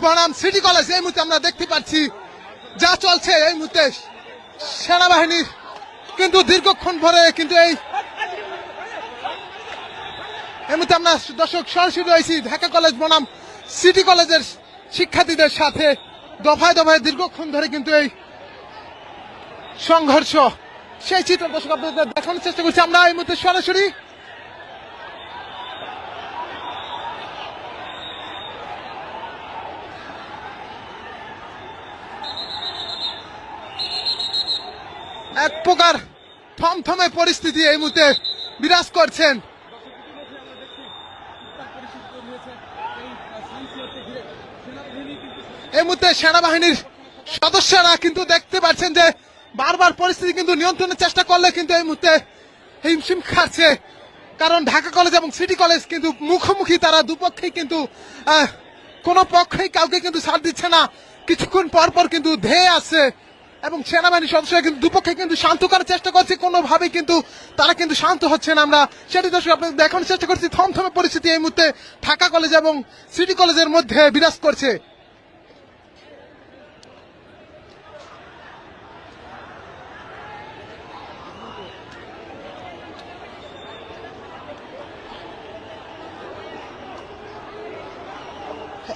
বনাম city college এই মুহূর্তে আমরা দেখতে পাচ্ছি যা চলছে এই মুহূর্তে সেনাবাহিনী কিন্তু দীর্ঘক্ষণ ধরে কিন্তু এই মুহূর্তে আমরা দর্শক সরাসরি রয়েছি ঢাকা কলেজ বনাম সিটি কলেজের শিক্ষার্থীদের সাথে দফায় দফায় দীর্ঘক্ষণ ধরে কিন্তু এই সংঘর্ষ সেই চিত্র দর্শক আপনাদের দেখানোর চেষ্টা করছি আমরা এই মুহূর্তে সরাসরি। এক প্রকার থমথমে পরিস্থিতি এই মুহূর্তে বিরাজ করছেন। এই মুহূর্তে সেনাবাহিনীর সদস্যরা কিন্তু দেখতে পাচ্ছেন যে বারবার পরিস্থিতি কিন্তু নিয়ন্ত্রণের চেষ্টা করলে কিন্তু এই মুহূর্তে হিমশিম খাচ্ছে, কারণ ঢাকা কলেজ এবং সিটি কলেজ কিন্তু মুখোমুখি, তারা দুপক্ষেই কিন্তু কোনো পক্ষেই কাউকে কিন্তু ছাড় দিচ্ছে না, কিছুক্ষণ পর পর কিন্তু ধেয়ে আসছে এবং সেনাবাহিনীর সদস্যরা কিন্তু দুপক্ষে কিন্তু শান্ত করার চেষ্টা করছে, কোনোভাবেই কিন্তু তারা কিন্তু শান্ত হচ্ছে না। আমরা সেটি দর্শক আপনাদের দেখানোর চেষ্টা করছি। থমথমে পরিস্থিতি এই মুহূর্তে ঢাকা কলেজ এবং সিটি কলেজের মধ্যে বিরাজ করছে।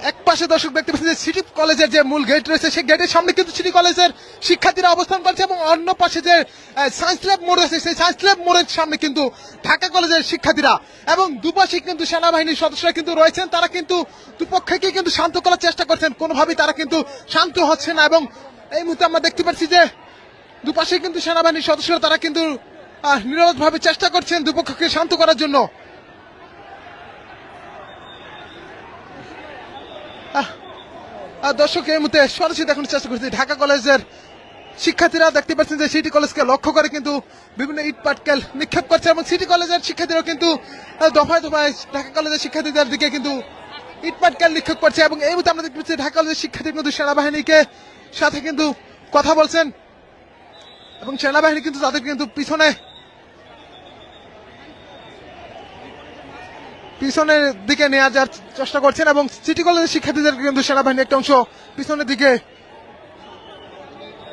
এক পাশে দর্শক দেখতে পাচ্ছেন যে সিটি কলেজের যে মূল গেট রয়েছে সেই গেটের সামনে কিন্তু সিটি কলেজের শিক্ষার্থীরা অবস্থান করছে এবং অন্য পাশে যে সায়েন্স ল্যাব মোড় আছে সেই সায়েন্স ল্যাব মোড়ের সামনে কিন্তু ঢাকা কলেজের শিক্ষার্থীরা এবং দুপাশে কিন্তু সেনাবাহিনীর সদস্যরা কিন্তু রয়েছেন, তারা কিন্তু দুপক্ষকে কিন্তু শান্ত করার চেষ্টা করছেন, কোনোভাবেই তারা কিন্তু শান্ত হচ্ছে না। এবং এই মুহূর্তে আমরা দেখতে পাচ্ছি যে দুপাশে কিন্তু সেনাবাহিনীর সদস্যরা তারা কিন্তু নিরলসভাবে চেষ্টা করছেন দুপক্ষকে শান্ত করার জন্য। দর্শক এই মুহূর্তে সরাসরি দেখানোর চেষ্টা করছি ঢাকা কলেজের শিক্ষার্থীরা দেখতে পাচ্ছেন যে সিটি কলেজকে লক্ষ্য করে কিন্তু বিভিন্ন ইট পাটকেল নিক্ষেপ করছে এবং সিটি কলেজের শিক্ষার্থীরাও কিন্তু দফায় দফায় ঢাকা কলেজের শিক্ষার্থীদের দিকে কিন্তু ইট পাটকেল নিক্ষেপ করছে এবং এই মুহূর্তে আমরা দেখতে পাচ্ছি ঢাকা কলেজের শিক্ষার্থী কিন্তু সেনাবাহিনীকে সাথে কিন্তু কথা বলছেন এবং সেনাবাহিনী কিন্তু তাদের কিন্তু পিছনের দিকে নিয়ে যাওয়ার চেষ্টা করছেন এবং সিটি কলেজের শিক্ষার্থীদের কিন্তু সেনাবাহিনী একটা অংশ পিছনের দিকে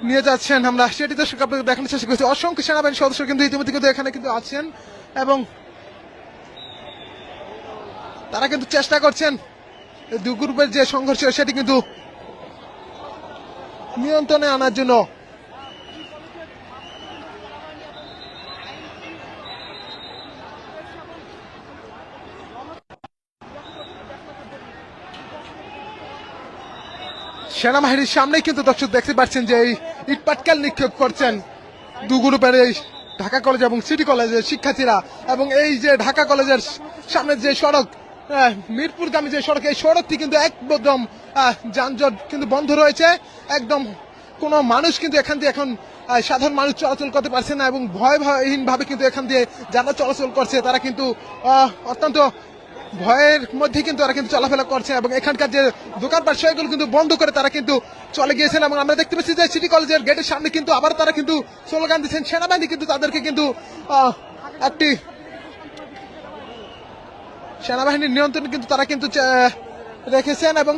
নিয়ে যাচ্ছেন। আমরা সেটি দর্শক আপনাদের দেখানোর চেষ্টা করছি। অসংখ্য সেনাবাহিনীর সদস্য কিন্তু ইতিমধ্যে কিন্তু এখানে কিন্তু আছেন এবং তারা কিন্তু চেষ্টা করছেন দুই গ্রুপের যে সংঘর্ষ সেটি কিন্তু নিয়ন্ত্রণে আনার জন্য। সেনাবাহিনীর সামনেই কিন্তু দর্শক দেখতে পাচ্ছেন যে এই ইটপাটকেল নিক্ষেপ করছেন দু গ্রুপের এই ঢাকা কলেজ এবং সিটি কলেজের শিক্ষার্থীরা এবং এই যে ঢাকা কলেজের সামনের যে সড়ক মিরপুরগামী যে সড়ক এই সড়কটি কিন্তু একদম যানজট কিন্তু বন্ধ রয়েছে, একদম কোনো মানুষ কিন্তু এখান দিয়ে এখন সাধারণ মানুষ চলাচল করতে পারছে না এবং ভয়হীন ভাবে কিন্তু এখান দিয়ে যারা চলাচল করছে তারা কিন্তু অত্যন্ত ভয়ের মধ্যে কিন্তু তারা কিন্তু চলাফেরা করছে এবং এখানকার যে দোকানপাট সেগুলো কিন্তু বন্ধ করে তারা কিন্তু চলে গিয়েছেন এবং আমরা দেখতে পাচ্ছি যে সিটি কলেজের গেটের সামনে কিন্তু আবার তারা কিন্তু স্লোগান দিচ্ছেন। সেনাবাহিনী কিন্তু তাদেরকে কিন্তু একটি সেনাবাহিনীর নিয়ন্ত্রণে কিন্তু তারা কিন্তু রেখেছেন এবং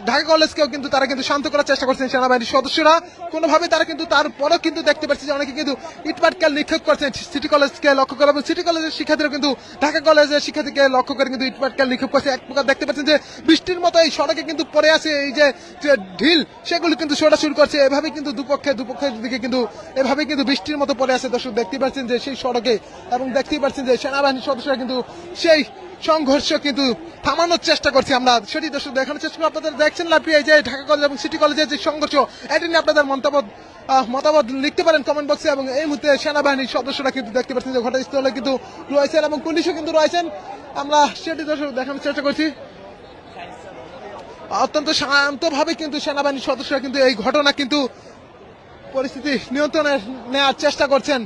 ঢাকা কলেজকেও কিন্তু তারা কিন্তু শান্ত করার চেষ্টা করছেন সেনাবাহিনীর সদস্যরা, কোনোভাবে তারা কিন্তু তারপরেও কিন্তু দেখতে পাচ্ছি যে অনেকে কিন্তু ইটপাটকেল নিক্ষেপ করছেন সিটি কলেজকে লক্ষ্য করে এবং সিটি কলেজের শিক্ষার্থীরা কিন্তু ঢাকা কলেজের শিক্ষার্থীকে লক্ষ্য করে কিন্তু ইটপাটকেল নিক্ষেপ করছে। এক প্রকার দেখতে পাচ্ছেন যে বৃষ্টির মতো এই সড়কে কিন্তু পড়ে আছে এই যে ঢিল সেগুলো কিন্তু ছোটা শুরু করছে, এভাবে কিন্তু দুপক্ষের দিকে কিন্তু এভাবে কিন্তু বৃষ্টির মতো পড়ে আছে। দর্শক দেখতে পাচ্ছেন যে সেই সড়কে এবং দেখতেই পাচ্ছেন যে সেনাবাহিনীর সদস্যরা কিন্তু সেই সংঘর্ষ কিন্তু থামানোর চেষ্টা করছি। আমরা সেটি দর্শক দেখানোর চেষ্টা করি। আপনাদের দেখছেন লাইভ এই যে ঢাকা কলেজ এবং সিটি কলেজের যে সংঘর্ষ, এটি নিয়ে আপনাদের মতামত লিখতে পারেন কমেন্ট বক্সে এবং এই মুহূর্তে সেনাবাহিনীর সদস্যরা কিন্তু দেখতে পাচ্ছেন যে ঘটনাস্থলে কিন্তু রয়েছেন এবং পুলিশও কিন্তু রয়েছেন। আমরা সেটি দর্শক দেখানোর চেষ্টা করছি। অত্যন্ত শান্তভাবে কিন্তু সেনাবাহিনীর সদস্যরা কিন্তু এই ঘটনা কিন্তু পরিস্থিতি নিয়ন্ত্রণে নেওয়ার চেষ্টা করছেন,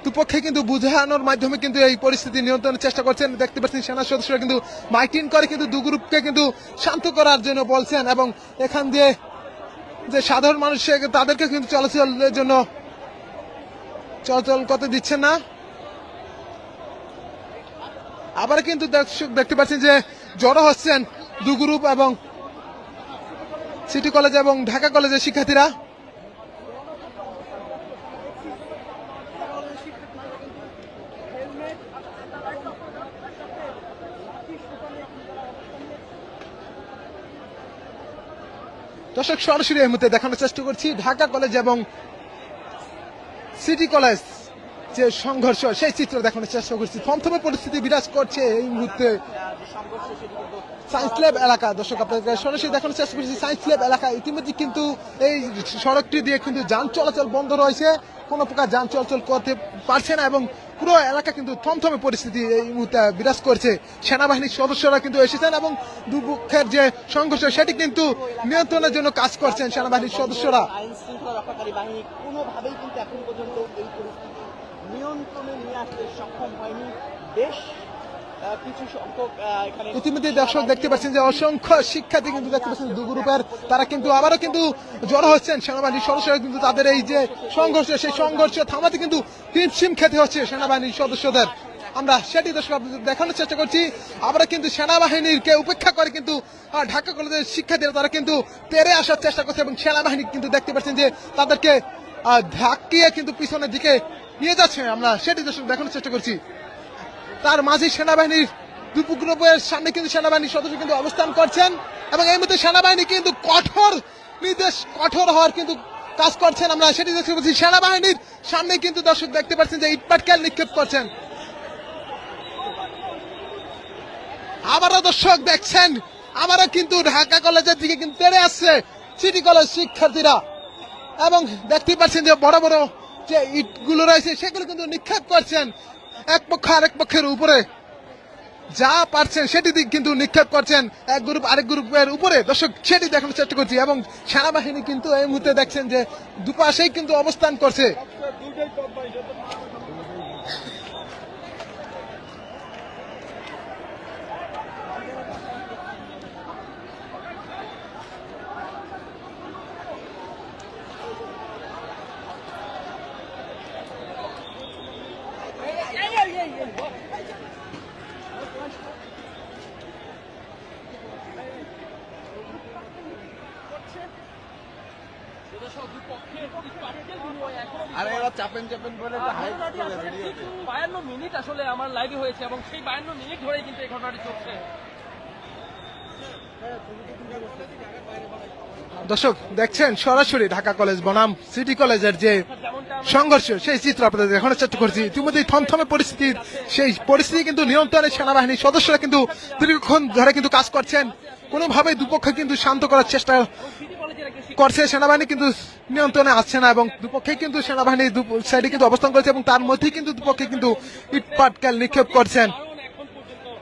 দুপক্ষে কিন্তু বুঝানোর মাধ্যমে কিন্তু এই পরিস্থিতি নিয়ন্ত্রণের চেষ্টা করছেন। দেখতে পাচ্ছেন সেনা সদস্যরা কিন্তু মাইকিং করে কিন্তু দু গ্রুপকে কিন্তু শান্ত করার জন্য বলছেন এবং এখান দিয়ে যে সাধারণ মানুষ তাদেরকে কিন্তু চলাচলের জন্য চলাচল করতে দিচ্ছেন না। আবার কিন্তু দর্শক দেখতে পাচ্ছেন যে জড়ো হচ্ছেন দু গ্রুপ এবং সিটি কলেজ এবং ঢাকা কলেজের শিক্ষার্থীরা। দর্শক সরাসরি এই মুহূর্তে দেখানোর চেষ্টা করছি ঢাকা কলেজ এবং সিটি কলেজ যে সংঘর্ষ সেই চিত্র দেখানোর চেষ্টা করছি। থমথমে পরিস্থিতি বিরাজ করছে এই মুহূর্তে সায়েন্স ল্যাব এলাকা। দর্শক আপনাদের সরাসরি দেখানোর চেষ্টা করছি সায়েন্স ল্যাব এলাকা। ইতিমধ্যে কিন্তু এই সড়কটি দিয়ে কিন্তু যান চলাচল বন্ধ রয়েছে, কোনো প্রকার যান চলাচল করতে পারছে না এবং পুরো এলাকা কিন্তু থমথমে পরিস্থিতি এই মুহূর্তে বিরাজ করছে। সেনাবাহিনীর সদস্যরা কিন্তু এসেছেন এবং দুপক্ষের যে সংঘর্ষ সেটি কিন্তু নিয়ন্ত্রণের জন্য কাজ করছেন সেনাবাহিনীর সদস্যরা। আইন শৃঙ্খলা রক্ষাকারী বাহিনী কোনোভাবেই কিন্তু এখন পর্যন্ত এই পরিস্থিতি নিয়ন্ত্রণে নিয়ে আসতে সক্ষম হয়নি। বেশ কিছু সংখ্যক এখানে ইতিমধ্যে দর্শক দেখতে পাচ্ছেন যে অসংখ্য শিক্ষার্থী কিন্তু দেখতে পাচ্ছেন দু গ্রুপের, তারা কিন্তু আবারও কিন্তু জড়ো হচ্ছেন সেনাবাহিনীর সদস্যরা কিন্তু তাদের এই যে সংঘর্ষ সেই সংঘর্ষ থামাতে কিন্তু হিমশিম খেতে হচ্ছে সেনাবাহিনীর সদস্যদের। আমরা সেটি দর্শক আপনাদের দেখানোর চেষ্টা করছি। আবার কিন্তু সেনাবাহিনীকে উপেক্ষা করে কিন্তু ঢাকা কলেজের শিক্ষার্থীরা তারা কিন্তু তেড়ে আসার চেষ্টা করছে এবং সেনাবাহিনী কিন্তু দেখতে পাচ্ছেন যে তাদেরকে ধাক্কিয়ে কিন্তু পিছনের দিকে নিয়ে যাচ্ছে। আমরা সেটি দর্শক দেখানোর চেষ্টা করছি। তার মাঝে সেনাবাহিনীর দুপগ্রুপের সামনে কিন্তু সেনাবাহিনীর সদস্য কিন্তু অবস্থান করছেন এবং এই মুহূর্তে সেনাবাহিনী কিন্তু কঠোর নির্দেশ কঠোর হওয়ার কিন্তু কাজ করছেন। আমরা সেটি দেখতে পাচ্ছি সেনাবাহিনীর সামনে কিন্তু দর্শক দেখতে পাচ্ছেন যে ইটপাটকেল নিক্ষেপ করছেন। আবারও দর্শক দেখছেন আবারও কিন্তু ঢাকা কলেজের দিকে কিন্তু তেড়ে আসছে সিটি কলেজ শিক্ষার্থীরা এবং দেখতে পাচ্ছেন যে বড় বড় যে ইটগুলো রয়েছে সেগুলো কিন্তু নিক্ষেপ করছেন এক পক্ষ আরেক পক্ষের উপরে, যা পারছেন সেটি কিন্তু নিক্ষেপ করছেন এক গ্রুপ আরেক গ্রুপের উপরে। দর্শক সেটি দেখানোর চেষ্টা করছি এবং সেনাবাহিনী কিন্তু এই মুহূর্তে দেখছেন যে দুপাশেই কিন্তু অবস্থান করছে। আরে এরা চাপেন চাপেন বলে তো হাইপ করে ভিডিওতে 52 মিনিট আসলে আমার লাইভে হয়েছে এবং সেই 52 মিনিট ধরে কিন্তু এই ঘটনাটি চলছে। দর্শক দেখছেন সরাসরি ঢাকা কলেজ বনাম সিটি কলেজের যে সংঘর্ষ সেই চিত্র আপনাদের দেখানোর চেষ্টা করছি। ইতিমধ্যে থমথমে পরিস্থিতির সেই পরিস্থিতি কিন্তু নিয়ন্ত্রণে সেনাবাহিনীর সদস্যরা কিন্তু দীর্ঘক্ষণ ধরে কিন্তু কাজ করছেন, কোনোভাবেই দুপক্ষ কিন্তু শান্ত করার চেষ্টা করছে। সেনাবাহিনী কিন্তু নিয়ন্ত্রণে আসছে না এবং দুপক্ষে কিন্তু সেনাবাহিনী সাইডে কিন্তু অবস্থান করছে এবং তার মধ্যে কিন্তু দুপক্ষে কিন্তু ইটপাটকেল নিক্ষেপ করছেন।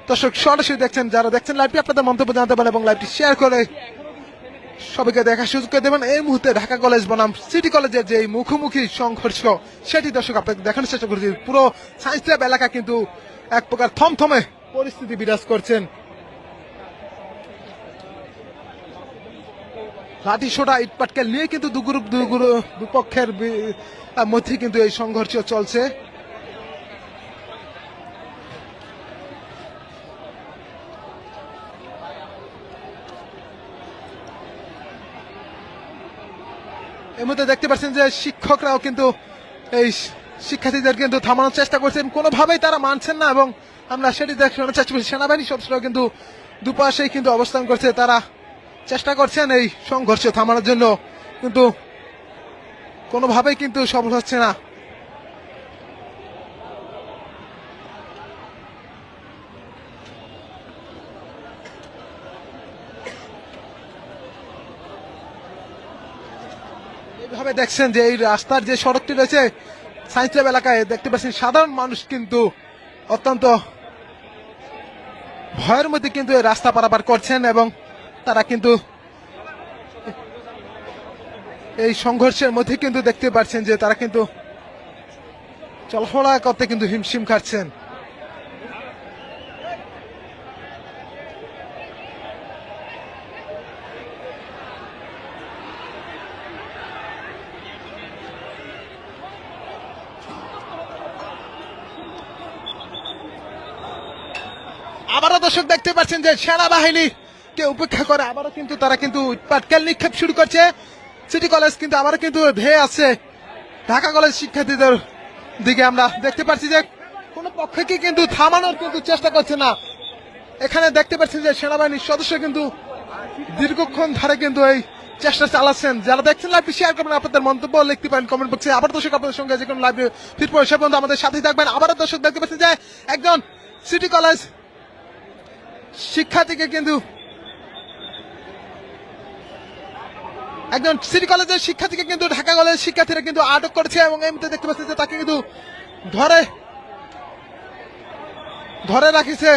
দর্শক সরাসরি দেখছেন, যারা দেখছেন লাইভটি আপনাদের মন্তব্য জানাতে পারেন এবং লাইভটি শেয়ার করে সবাইকে দেখার সুযোগ করে দেবেন। এই মুহূর্তে ঢাকা কলেজ বনাম সিটি কলেজের যে মুখোমুখি সংঘর্ষ সেটি দর্শক আপনাদের দেখানোর চেষ্টা করছি। পুরো সায়েন্স ল্যাব এলাকা কিন্তু এক প্রকার থমথমে পরিস্থিতি বিরাজ করছেন। লাঠি সোটা ইটপাটকেল নিয়ে কিন্তু দুপক্ষের মধ্যে কিন্তু এই সংঘর্ষ চলছে। এর মধ্যে দেখতে পাচ্ছেন যে শিক্ষকরাও কিন্তু এই শিক্ষার্থীদের কিন্তু থামানোর চেষ্টা করছেন, কোনোভাবেই তারা মানছেন না এবং আমরা সেটি দেখানোর চেষ্টা করছি। সেনাবাহিনীর সদস্যরাও কিন্তু দুপাশেই কিন্তু অবস্থান করছে, তারা চেষ্টা করছেন এই সংঘর্ষ থামানোর জন্য, কিন্তু কোনোভাবেই কিন্তু সফল হচ্ছে না। এইভাবে দেখছেন যে এই রাস্তার যে সড়কটি রয়েছে সায়েন্স ল্যাব এলাকায় দেখতে পাচ্ছেন সাধারণ মানুষ কিন্তু অত্যন্ত ভয়ের মধ্যে কিন্তু এই রাস্তা পারাপার করছেন এবং তারা কিন্তু এই সংঘর্ষের মধ্যে কিন্তু দেখতে পাচ্ছেন যে তারা কিন্তু চলাফেরা করতে কিন্তু হিমশিম খাচ্ছেন। আবারও দর্শক দেখতে পাচ্ছেন যে সেনাবাহিনী কে উপেক্ষা করে আবারও কিন্তু তারা কিন্তু পাটকেল নিক্ষেপ শুরু করছে। সিটি কলেজ কিন্তু আবারও কিন্তু ধেয়ে আছে ঢাকা কলেজ শিক্ষার্থীদের দিকে। আমরা দেখতে পাচ্ছি যে কোনো পক্ষকে কিন্তু থামানোর কিন্তু চেষ্টা করছে না। এখানে দেখতে পাচ্ছেন যে সেনাবাহিনীর সদস্য কিন্তু দীর্ঘক্ষণ ধরে কিন্তু এই চেষ্টা চালাচ্ছেন। যারা দেখছেন লাইভটি শেয়ার করবেন, আপনাদের মন্তব্য লিখতে পারেন কমেন্ট বক্সে। আবার দর্শক আপনাদের সঙ্গে যে কোনো লাইভে ফিরবো, সে পর্যন্ত আমাদের সাথেই থাকবেন। আবারও দর্শক দেখতে পাচ্ছেন যে একজন সিটি কলেজ শিক্ষার্থীকে কিন্তু একজন সিটি কলেজের শিক্ষার্থীকে কিন্তু ঢাকা কলেজের শিক্ষার্থীরা কিন্তু আটক করেছে এবং এই মুহূর্তে দেখতে পাচ্ছেন যে তাকে কিন্তু ধরে রাখিছে।